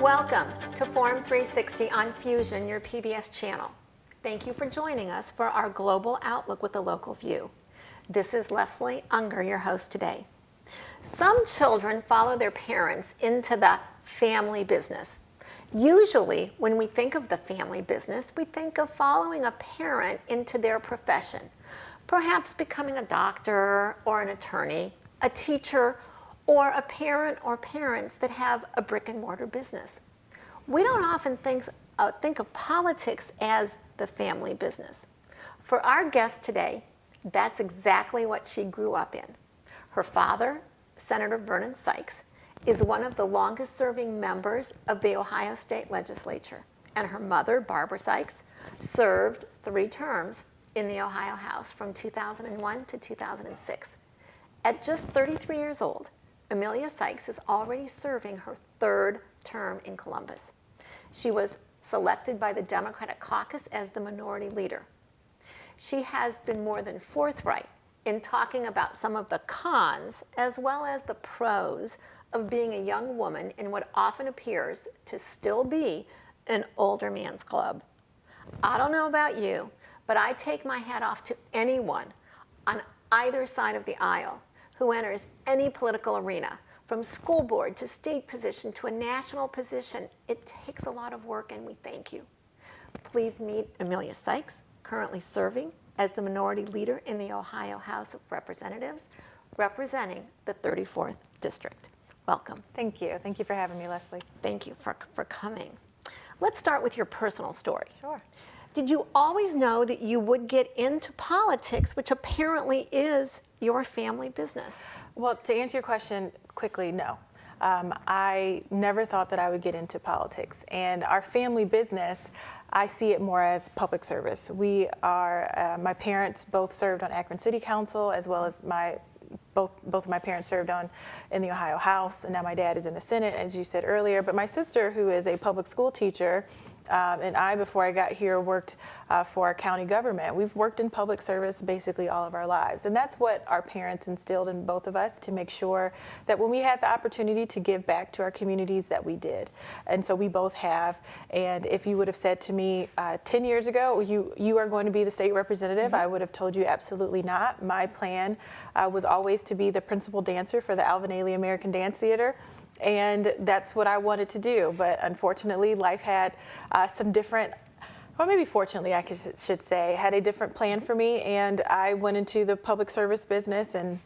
Welcome to Forum 360 on Fusion, your PBS channel. Thank you for joining us for our global outlook with a local view. This is Leslie Ungar, your host today. Some children follow their parents into the family business. Usually, when we think of the family business, we think of following a parent into their profession, perhaps becoming a doctor or an attorney, a teacher, or a parent or parents that have a brick and mortar business. We don't often think of politics as the family business. For our guest today, that's exactly what she grew up in. Her father, Senator Vernon Sykes, is one of the longest serving members of the Ohio State Legislature, and her mother, Barbara Sykes, served 3 terms in the Ohio House from 2001 to 2006. At just 33 years old, Emilia Sykes is already serving her 3rd term in Columbus. She was selected by the Democratic caucus as the minority leader. She has been more than forthright in talking about some of the cons as well as the pros of being a young woman in what often appears to still be an older man's club. I don't know about you, but I take my hat off to anyone on either side of the aisle who enters any political arena, from school board to state position to a national position. It takes a lot of work, and we thank you. Please meet Emilia Sykes, currently serving as the minority leader in the Ohio House of Representatives, representing the 34th District. Welcome. Thank you. Thank you for having me, Leslie. Thank you for coming. Let's start with your personal story. Sure. Did you always know that you would get into politics, which apparently is your family business? Well, to answer your question quickly, no. I never thought that I would get into politics. And our family business, I see it more as public service. We are, my parents both served on Akron City Council, as well as both of my parents served in the Ohio House, and now my dad is in the Senate, as you said earlier. But my sister, who is a public school teacher, and I, before I got here, worked for our county government. We've worked in public service basically all of our lives. And that's what our parents instilled in both of us, to make sure that when we had the opportunity to give back to our communities, that we did. And so we both have. And if you would have said to me 10 years ago, you are going to be the state representative, I would have told you absolutely not. My plan was always to be the principal dancer for the Alvin Ailey American Dance Theater. And that's what I wanted to do. But unfortunately, life had some different, or maybe fortunately I should say, had a different plan for me. And I went into the public service business, and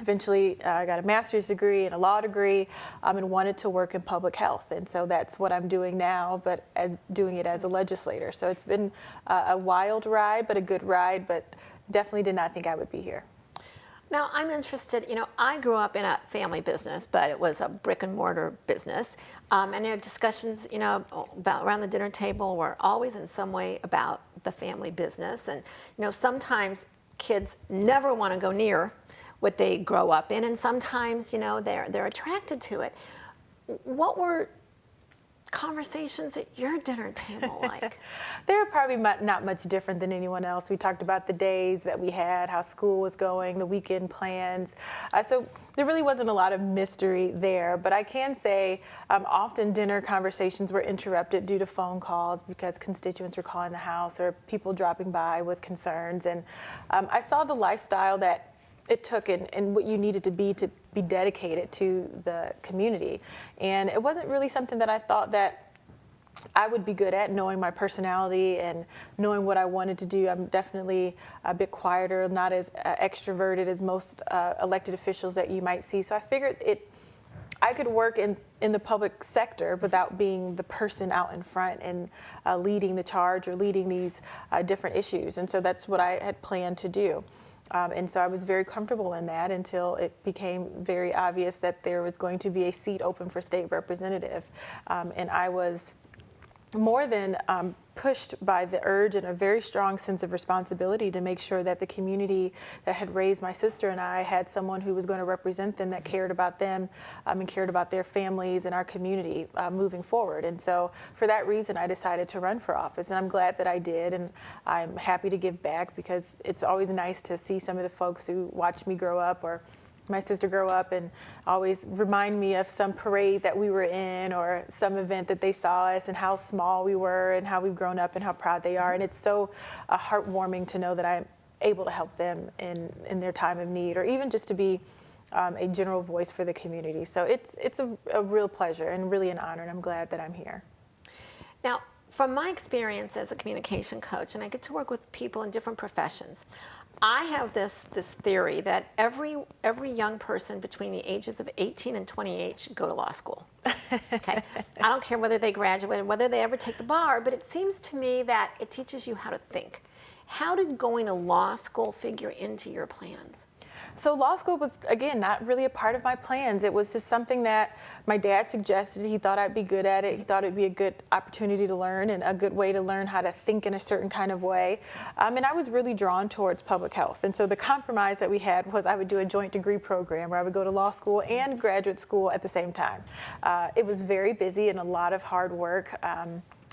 eventually I got a master's degree and a law degree, and wanted to work in public health. And so that's what I'm doing now, but doing it as a legislator. So it's been a wild ride, but a good ride, but definitely did not think I would be here. Now, I'm interested, I grew up in a family business, but it was a brick and mortar business. And our discussions, about around the dinner table were always in some way about the family business. And, sometimes kids never want to go near what they grow up in, and sometimes, they're attracted to it. What were conversations at your dinner table like? They were probably not much different than anyone else. We talked about the days that we had, how school was going, the weekend plans. So there really wasn't a lot of mystery there. But I can say often dinner conversations were interrupted due to phone calls, because constituents were calling the house or people dropping by with concerns. And I saw the lifestyle that it took and what you needed to be dedicated to the community. And it wasn't really something that I thought that I would be good at, knowing my personality and knowing what I wanted to do. I'm definitely a bit quieter, not as extroverted as most elected officials that you might see. So I figured I could work in the public sector without being the person out in front and leading the charge or leading these different issues. And so that's what I had planned to do. And so I was very comfortable in that until it became very obvious that there was going to be a seat open for state representative. And I was more than pushed by the urge and a very strong sense of responsibility to make sure that the community that had raised my sister and I had someone who was going to represent them, that cared about them and cared about their families and our community moving forward. And so for that reason, I decided to run for office, and I'm glad that I did, and I'm happy to give back, because it's always nice to see some of the folks who watched me grow up, or my sister grow up, and always remind me of some parade that we were in or some event that they saw us and how small we were and how we've grown up and how proud they are. And it's so heartwarming to know that I'm able to help them in their time of need, or even just to be a general voice for the community. So it's a real pleasure and really an honor, and I'm glad that I'm here. Now, from my experience as a communication coach, and I get to work with people in different professions, I have this theory that every young person between the ages of 18 and 28 should go to law school. Okay, I don't care whether they graduate, whether they ever take the bar, but it seems to me that it teaches you how to think. How did going to law school figure into your plans? So law school was, again, not really a part of my plans. It was just something that my dad suggested. He thought I'd be good at it. He thought it'd be a good opportunity to learn and a good way to learn how to think in a certain kind of way. And I was really drawn towards public health. And so the compromise that we had was I would do a joint degree program where I would go to law school and graduate school at the same time. It was very busy and a lot of hard work.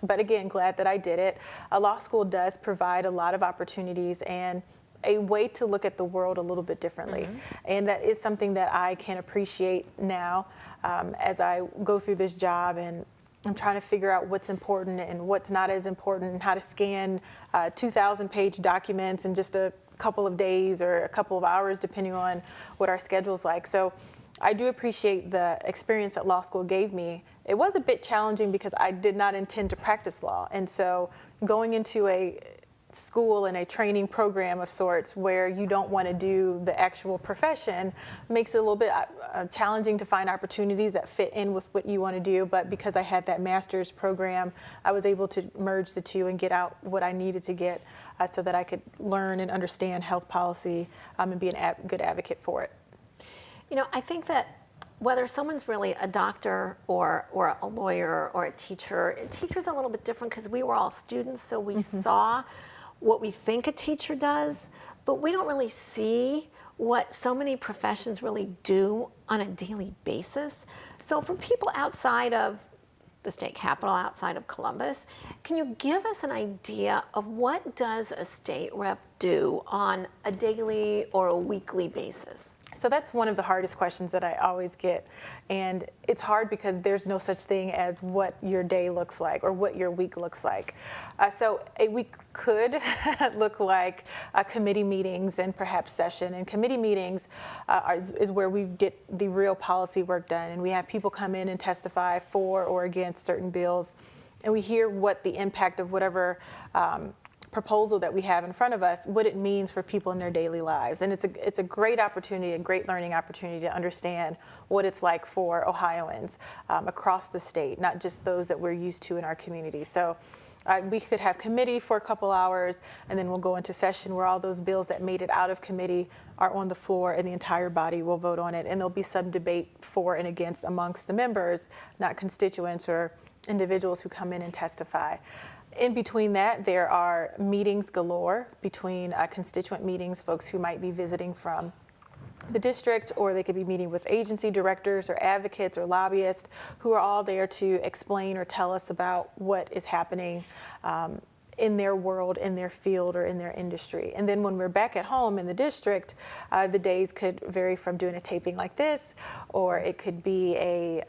But again, glad that I did it. Law school does provide a lot of opportunities and a way to look at the world a little bit differently. And that is something that I can appreciate now as I go through this job, and I'm trying to figure out what's important and what's not as important, and how to scan 2,000-page documents in just a couple of days or a couple of hours, depending on what our schedule's like. So I do appreciate the experience that law school gave me. It was a bit challenging because I did not intend to practice law. And so going into a school and a training program of sorts where you don't want to do the actual profession makes it a little bit challenging to find opportunities that fit in with what you want to do. But because I had that master's program, I was able to merge the two and get out what I needed to get so that I could learn and understand health policy and be a good advocate for it. You know, I think that whether someone's really a doctor or a lawyer or a teacher's a little bit different because we were all students, so we saw what we think a teacher does, but we don't really see what so many professions really do on a daily basis. So for people outside of the state capitol, outside of Columbus, can you give us an idea of what does a state rep do on a daily or a weekly basis? So that's one of the hardest questions that I always get. And it's hard because there's no such thing as what your day looks like or what your week looks like. So a week could look like committee meetings and perhaps session. And committee meetings is where we get the real policy work done. And we have people come in and testify for or against certain bills. And we hear what the impact of whatever proposal that we have in front of us, what it means for people in their daily lives. And it's a great opportunity, a great learning opportunity to understand what it's like for Ohioans across the state, not just those that we're used to in our community. So we could have committee for a couple hours, and then we'll go into session where all those bills that made it out of committee are on the floor, and the entire body will vote on it. And there'll be some debate for and against amongst the members, not constituents or individuals who come in and testify. In between that, there are meetings galore between constituent meetings, folks who might be visiting from the district, or they could be meeting with agency directors or advocates or lobbyists who are all there to explain or tell us about what is happening in their world, in their field, or in their industry. And then when we're back at home in the district, the days could vary from doing a taping like this, or it could be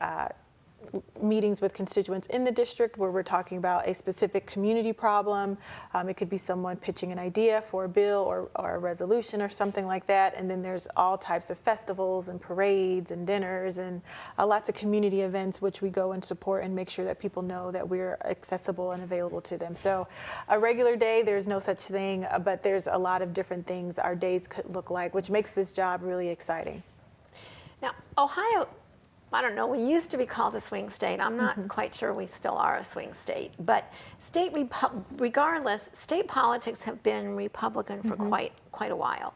meetings with constituents in the district where we're talking about a specific community problem. It could be someone pitching an idea for a bill or a resolution or something like that. And then there's all types of festivals and parades and dinners and lots of community events which we go and support and make sure that people know that we're accessible and available to them. So a regular day, there's no such thing, but there's a lot of different things our days could look like, which makes this job really exciting. Now, Ohio, I don't know, we used to be called a swing state. I'm not quite sure we still are a swing state. But regardless, state politics have been Republican for quite a while.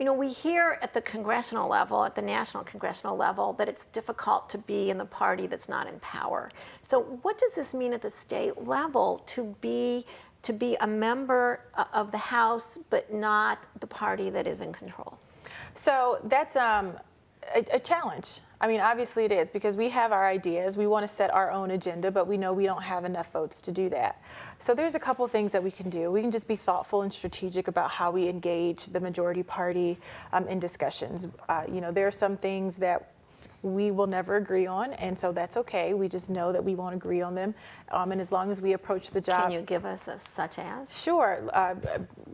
You know, we hear at the congressional level, at the national congressional level, that it's difficult to be in the party that's not in power. So what does this mean at the state level to be a member of the House but not the party that is in control? So that's a challenge. I mean, obviously it is, because we have our ideas. We want to set our own agenda, but we know we don't have enough votes to do that. So there's a couple things that we can do. We can just be thoughtful and strategic about how we engage the majority party in discussions. There are some things that we will never agree on, and so that's okay. We just know that we won't agree on them, and as long as we approach the job. Can you give us such as? Sure.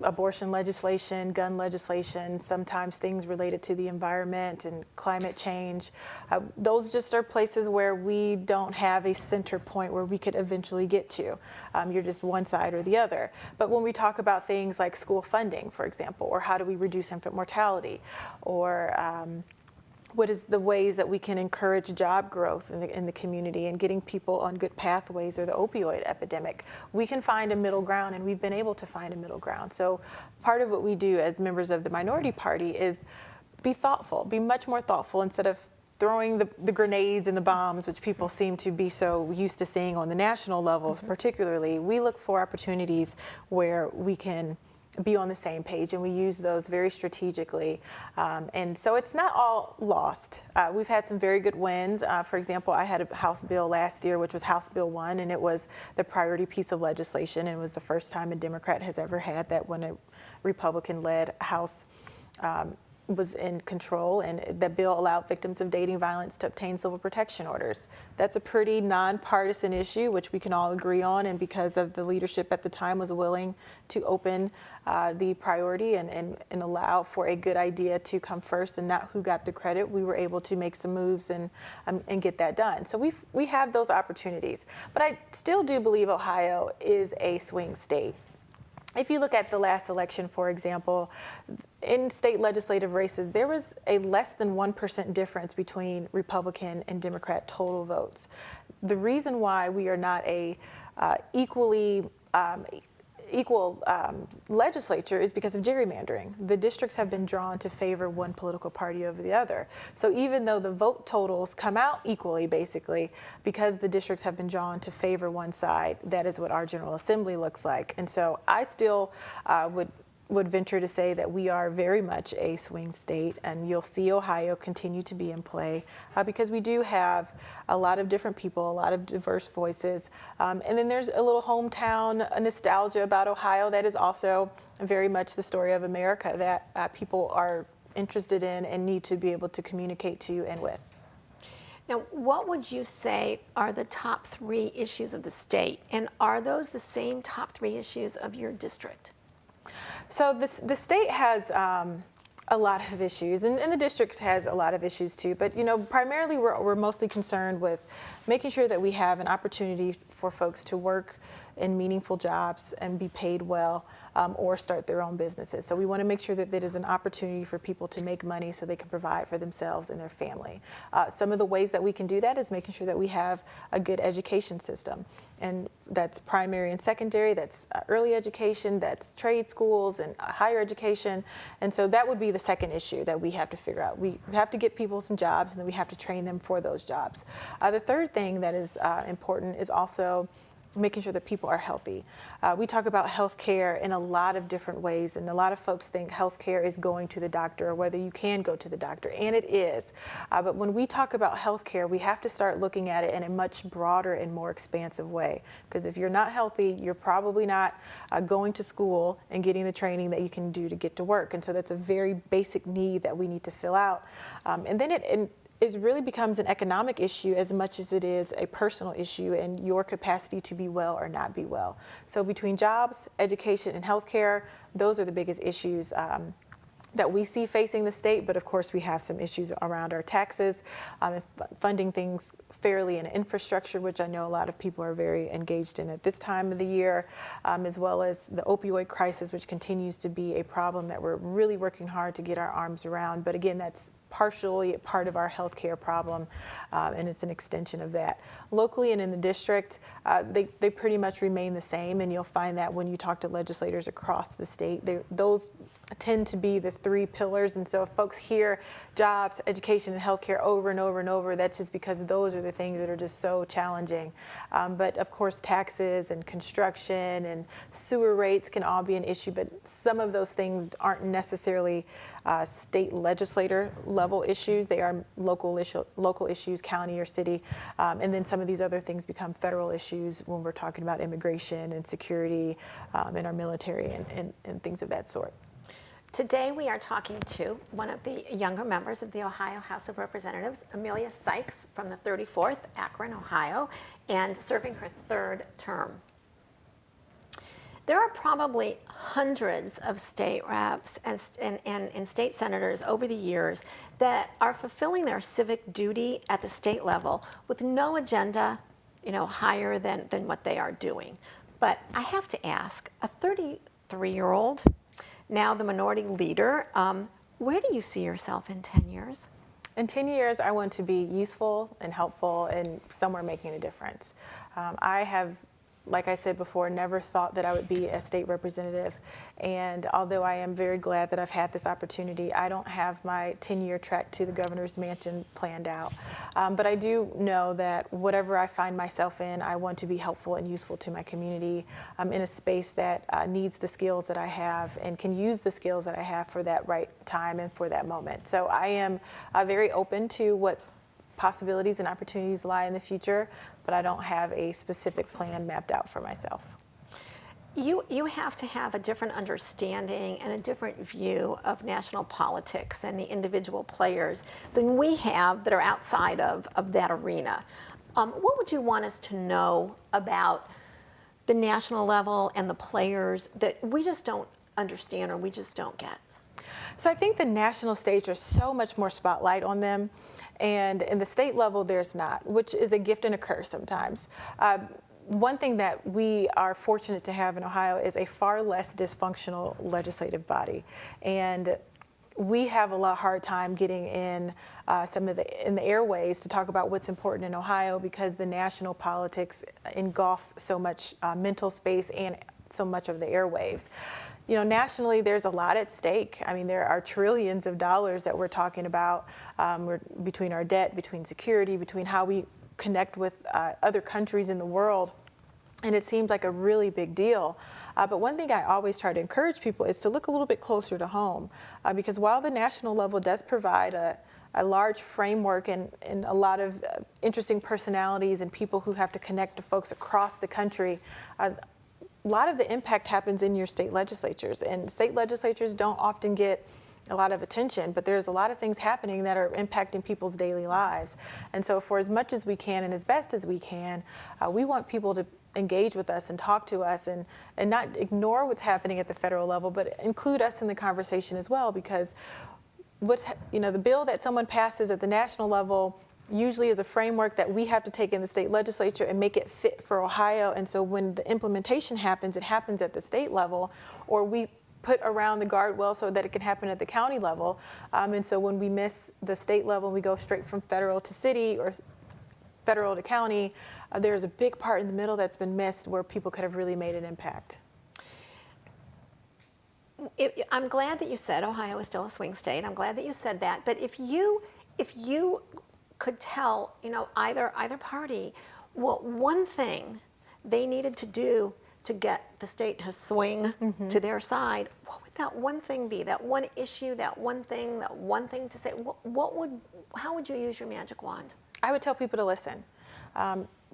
Abortion legislation, gun legislation, sometimes things related to the environment and climate change. Those just are places where we don't have a center point where we could eventually get to. You're just one side or the other. But when we talk about things like school funding, for example, or how do we reduce infant mortality, or what is the ways that we can encourage job growth in the community and getting people on good pathways, or the opioid epidemic, we can find a middle ground, and we've been able to find a middle ground. So part of what we do as members of the minority party is be thoughtful, be much more thoughtful, instead of throwing the grenades and the bombs, which people seem to be so used to seeing on the national levels. Particularly, we look for opportunities where we can be on the same page, and we use those very strategically. And so it's not all lost. We've had some very good wins. For example, I had a House bill last year, which was House Bill 1, and it was the priority piece of legislation, and it was the first time a Democrat has ever had that when a Republican-led House was in control, and that bill allowed victims of dating violence to obtain civil protection orders. That's a pretty nonpartisan issue, which we can all agree on, and because of the leadership at the time was willing to open the priority and allow for a good idea to come first and not who got the credit, we were able to make some moves and get that done. So we have those opportunities. But I still do believe Ohio is a swing state. If you look at the last election, for example, in state legislative races, there was a less than 1% difference between Republican and Democrat total votes. The reason why we are not a equal legislature is because of gerrymandering. The districts have been drawn to favor one political party over the other. So even though the vote totals come out equally, basically, because the districts have been drawn to favor one side, that is what our General Assembly looks like. And so I still would venture to say that we are very much a swing state, and you'll see Ohio continue to be in play because we do have a lot of different people, a lot of diverse voices. And then there's a little hometown nostalgia about Ohio that is also very much the story of America that people are interested in and need to be able to communicate to and with. Now, what would you say are the top 3 issues of the state, and are those the same top 3 issues of your district? So the state has a lot of issues, and the district has a lot of issues too. But primarily we're mostly concerned with making sure that we have an opportunity for folks to work in meaningful jobs and be paid well, or start their own businesses. So we want to make sure that there is an opportunity for people to make money so they can provide for themselves and their family. Some of the ways that we can do that is making sure that we have a good education system, and that's primary and secondary, that's early education, that's trade schools and higher education. And so that would be the second issue that we have to figure out. We have to get people some jobs, and then we have to train them for those jobs. The third thing that is important is also making sure that people are healthy. We talk about healthcare in a lot of different ways, and a lot of folks think healthcare is going to the doctor, or whether you can go to the doctor, and it is. But when we talk about healthcare, we have to start looking at it in a much broader and more expansive way. Because if you're not healthy, you're probably not going to school and getting the training that you can do to get to work. And so that's a very basic need that we need to fill out. And then it really becomes an economic issue as much as it is a personal issue and your capacity to be well or not be well. So between jobs, education, and healthcare, those are the biggest issues that we see facing the state. But of course, we have some issues around our taxes, funding things fairly, in infrastructure, which I know a lot of people are very engaged in at this time of the year, as well as the opioid crisis, which continues to be a problem that we're really working hard to get our arms around. But again, that's partially part of our healthcare problem, and it's an extension of that. Locally and in the district, they pretty much remain the same, and you'll find that when you talk to legislators across the state, those tend to be the three pillars. And so if folks hear jobs, education, and healthcare over and over and over, that's just because those are the things that are just so challenging. But of course, taxes and construction and sewer rates can all be an issue, but some of those things aren't necessarily state legislator level issues. They are local issues, county or city. And then some of these other things become federal issues when we're talking about immigration and security in our military and things of that sort. Today we are talking to one of the younger members of the Ohio House of Representatives, Emilia Sykes from the 34th, Akron, Ohio, and serving her third term. There are probably hundreds of state reps and state senators over the years that are fulfilling their civic duty at the state level with no agenda, higher than what they are doing. But I have to ask, a 33-year-old, now the minority leader, where do you see yourself in 10 years? In 10 years, I want to be useful and helpful and somewhere making a difference. I have, like I said before, never thought that I would be a state representative. And although I am very glad that I've had this opportunity, I don't have my 10-year track to the governor's mansion planned out. But I do know that whatever I find myself in, I want to be helpful and useful to my community in a space that needs the skills that I have and can use the skills that I have for that right time and for that moment. So I am very open to what possibilities and opportunities lie in the future, but I don't have a specific plan mapped out for myself. You have to have a different understanding and a different view of national politics and the individual players than we have that are outside of that arena. What would you want us to know about the national level and the players that we just don't understand or we just don't get? So I think the national stage, there's so much more spotlight on them. And in the state level, there's not, which is a gift and a curse sometimes. One thing that we are fortunate to have in Ohio is a far less dysfunctional legislative body. And we have a hard time getting in in the airways to talk about what's important in Ohio because the national politics engulfs so much mental space and so much of the airwaves. Nationally, there's a lot at stake. I mean, there are trillions of dollars that we're talking about between our debt, between security, between how we connect with other countries in the world. And it seems like a really big deal. But one thing I always try to encourage people is to look a little bit closer to home. Because while the national level does provide a large framework and a lot of interesting personalities and people who have to connect to folks across the country, a lot of the impact happens in your state legislatures, and state legislatures don't often get a lot of attention, but there's a lot of things happening that are impacting people's daily lives. And so for as much as we can and as best as we can, we want people to engage with us and talk to us and not ignore what's happening at the federal level, but include us in the conversation as well, because the bill that someone passes at the national level usually is a framework that we have to take in the state legislature and make it fit for Ohio. And so when the implementation happens, it happens at the state level, or we put around the guardrail so that it can happen at the county level. And so when we miss the state level, we go straight from federal to city or federal to county, there's a big part in the middle that's been missed where people could have really made an impact. I'm glad that you said Ohio is still a swing state. I'm glad that you said that. But if you could tell, either party what one thing they needed to do to get the state to swing to their side, what would that one thing be? That one issue, that one thing to say? How would you use your magic wand? I would tell people to listen.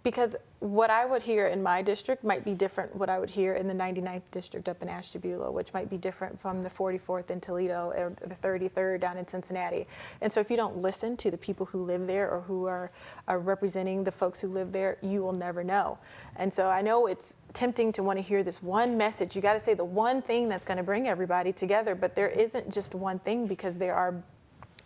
Because what I would hear in my district might be different what I would hear in the 99th district up in Ashtabula, which might be different from the 44th in Toledo or the 33rd down in Cincinnati. And so if you don't listen to the people who live there or who are representing the folks who live there, you will never know. And so I know it's tempting to want to hear this one message. You got to say the one thing that's going to bring everybody together, but there isn't just one thing, because there are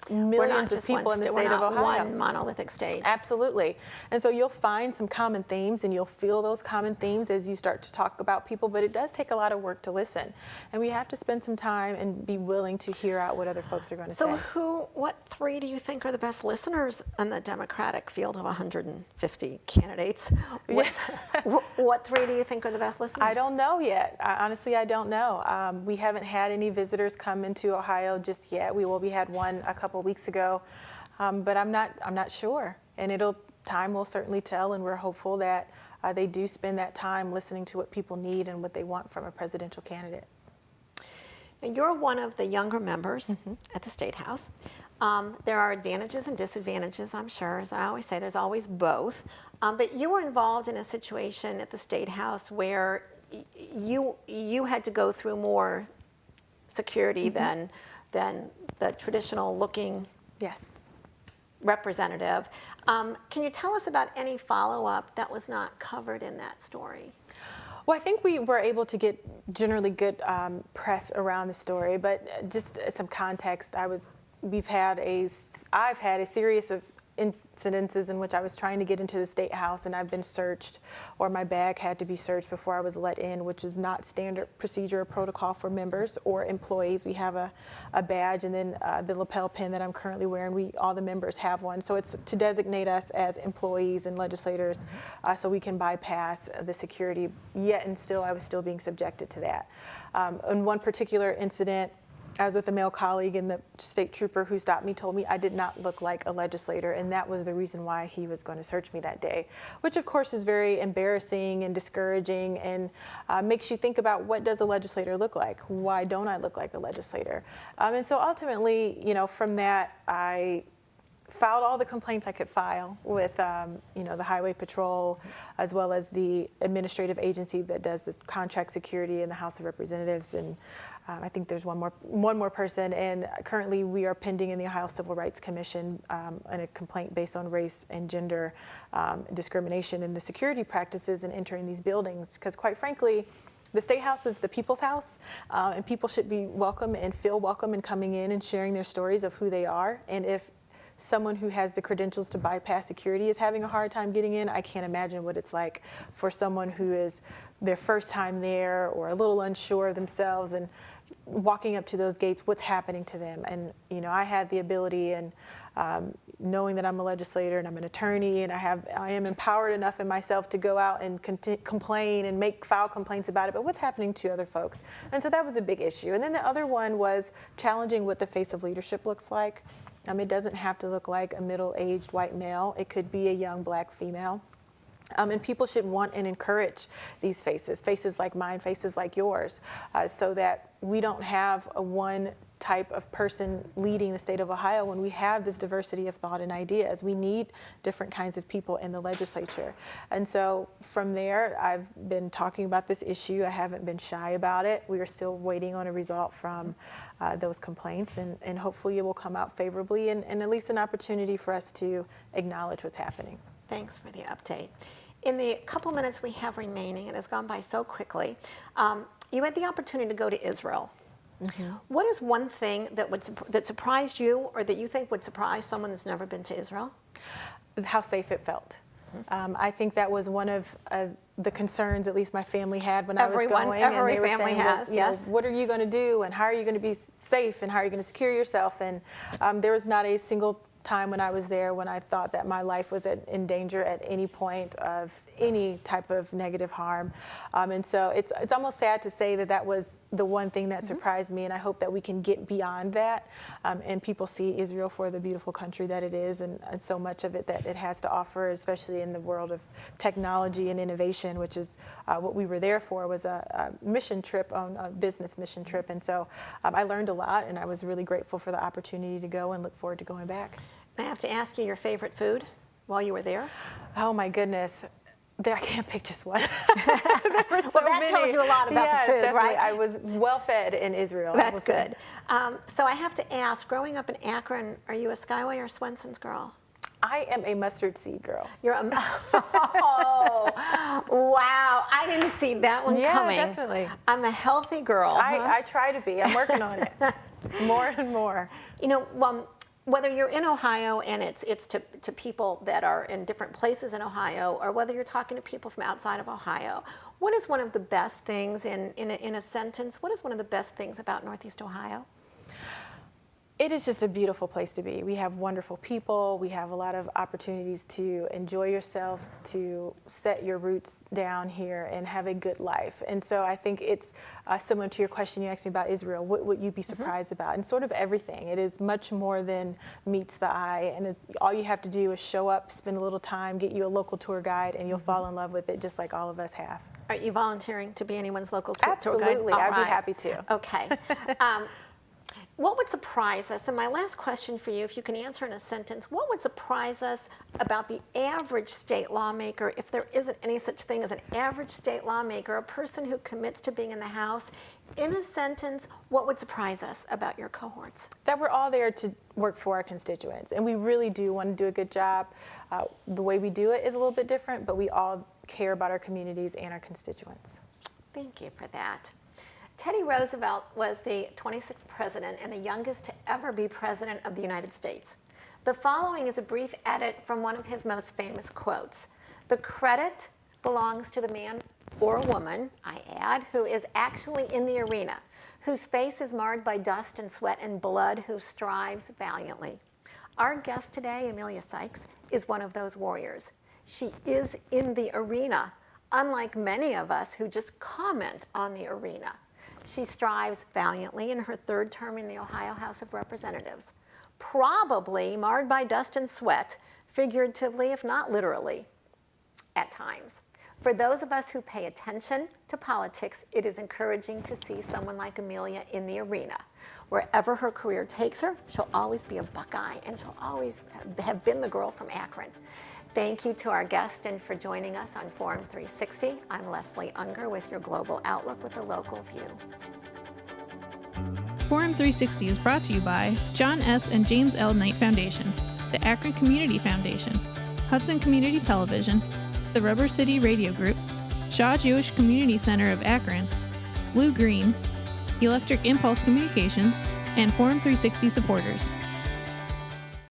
millions of people in the state of Ohio. We're not one monolithic stage. Absolutely. And so you'll find some common themes, and you'll feel those common themes as you start to talk about people, but it does take a lot of work to listen. And we have to spend some time and be willing to hear out what other folks are going to say. So what three do you think are the best listeners in the Democratic field of 150 candidates? What three do you think are the best listeners? I don't know yet. Honestly, I don't know. We haven't had any visitors come into Ohio just yet. We had one a couple weeks ago, but I'm not sure. And time will certainly tell, and we're hopeful that they do spend that time listening to what people need and what they want from a presidential candidate. Now, you're one of the younger members at the State House. There are advantages and disadvantages, I'm sure. As I always say, there's always both. But you were involved in a situation at the State House where you had to go through more security than the traditional looking representative. Can you tell us about any follow-up that was not covered in that story? Well, I think we were able to get generally good press around the story, but just some context, I've had a series of incidences in which I was trying to get into the State House and I've been searched, or my bag had to be searched before I was let in, which is not standard procedure or protocol for members or employees. We have a badge, and then the lapel pin that I'm currently wearing, all the members have one. So it's to designate us as employees and legislators, so we can bypass the security, yet and still I was still being subjected to that. In one particular incident, I was with a male colleague, and the state trooper who stopped me told me I did not look like a legislator, and that was the reason why he was going to search me that day, which of course is very embarrassing and discouraging, and makes you think about, what does a legislator look like? Why don't I look like a legislator? And so ultimately, from that, I filed all the complaints I could file with, the Highway Patrol, as well as the administrative agency that does this contract security in the House of Representatives, and I think there's one more person, and currently we are pending in the Ohio Civil Rights Commission a complaint based on race and gender discrimination in the security practices in entering these buildings, because quite frankly, the State House is the people's house, and people should be welcome and feel welcome in coming in and sharing their stories of who they are. And if someone who has the credentials to bypass security is having a hard time getting in, I can't imagine what it's like for someone who is their first time there or a little unsure of themselves and walking up to those gates, what's happening to them. And I had the ability, and knowing that I'm a legislator and I'm an attorney, and I am empowered enough in myself to go out and complain and file complaints about it, but what's happening to other folks? And so that was a big issue. And then the other one was challenging what the face of leadership looks like. It doesn't have to look like a middle-aged white male. It could be a young black female. And people should want and encourage these faces like mine, faces like yours, so that we don't have a one type of person leading the state of Ohio when we have this diversity of thought and ideas. We need different kinds of people in the legislature. And so from there, I've been talking about this issue. I haven't been shy about it. We are still waiting on a result from those complaints, and hopefully it will come out favorably, and at least an opportunity for us to acknowledge what's happening. Thanks for the update. In the couple minutes we have remaining, it has gone by so quickly, you had the opportunity to go to Israel. Mm-hmm. What is one thing that surprised you, or that you think would surprise someone that's never been to Israel? How safe it felt. Mm-hmm. I think that was one of the concerns at least my family had when I was going. Every and they family were saying, has, yes. What are you going to do, and how are you going to be safe, and how are you going to secure yourself? And there was not a single time when I was there when I thought that my life was in danger at any point of any type of negative harm. And so it's almost sad to say that was the one thing that surprised me, and I hope that we can get beyond that, and people see Israel for the beautiful country that it is, and so much of it that it has to offer, especially in the world of technology and innovation, which is what we were there for, was a mission trip, a business mission trip. And so I learned a lot, and I was really grateful for the opportunity to go and look forward to going back. I have to ask you your favorite food while you were there? Oh my goodness. I can't pick just one. There were so many. Tells you a lot about the food, definitely. Right? I was well fed in Israel. That's good. So I have to ask, growing up in Akron, are you a Skyway or Swenson's girl? I am a mustard seed girl. You're a oh, wow. I didn't see that one coming. Yeah, definitely. I'm a healthy girl. I try to be. I'm working on it more and more. whether you're in Ohio and it's to people that are in different places in Ohio, or whether you're talking to people from outside of Ohio, what is one of the best things in a sentence? What is one of the best things about Northeast Ohio? It is just a beautiful place to be. We have wonderful people. We have a lot of opportunities to enjoy yourselves, to set your roots down here and have a good life. And so I think it's similar to your question you asked me about Israel. What would you be surprised about? And sort of everything. It is much more than meets the eye. And all you have to do is show up, spend a little time, get you a local tour guide, and you'll fall in love with it just like all of us have. Are you volunteering to be anyone's local tour guide? Absolutely. I'd be happy to. Okay. What would surprise us, and my last question for you, if you can answer in a sentence, what would surprise us about the average state lawmaker, if there isn't any such thing as an average state lawmaker, a person who commits to being in the House? In a sentence, what would surprise us about your cohorts? That we're all there to work for our constituents, and we really do want to do a good job. The way we do it is a little bit different, but we all care about our communities and our constituents. Thank you for that. Teddy Roosevelt was the 26th president and the youngest to ever be president of the United States. The following is a brief edit from one of his most famous quotes. The credit belongs to the man or woman, I add, who is actually in the arena, whose face is marred by dust and sweat and blood, who strives valiantly. Our guest today, Emilia Sykes, is one of those warriors. She is in the arena, unlike many of us who just comment on the arena. She strives valiantly in her third term in the Ohio House of Representatives, probably marred by dust and sweat, figuratively if not literally, at times. For those of us who pay attention to politics, it is encouraging to see someone like Emilia in the arena. Wherever her career takes her, she'll always be a Buckeye, and she'll always have been the girl from Akron. Thank you to our guest and for joining us on Forum 360. I'm Leslie Ungar with your Global Outlook with a Local View. Forum 360 is brought to you by John S. and James L. Knight Foundation, the Akron Community Foundation, Hudson Community Television, the Rubber City Radio Group, Shaw Jewish Community Center of Akron, Blue Green, Electric Impulse Communications, and Forum 360 supporters.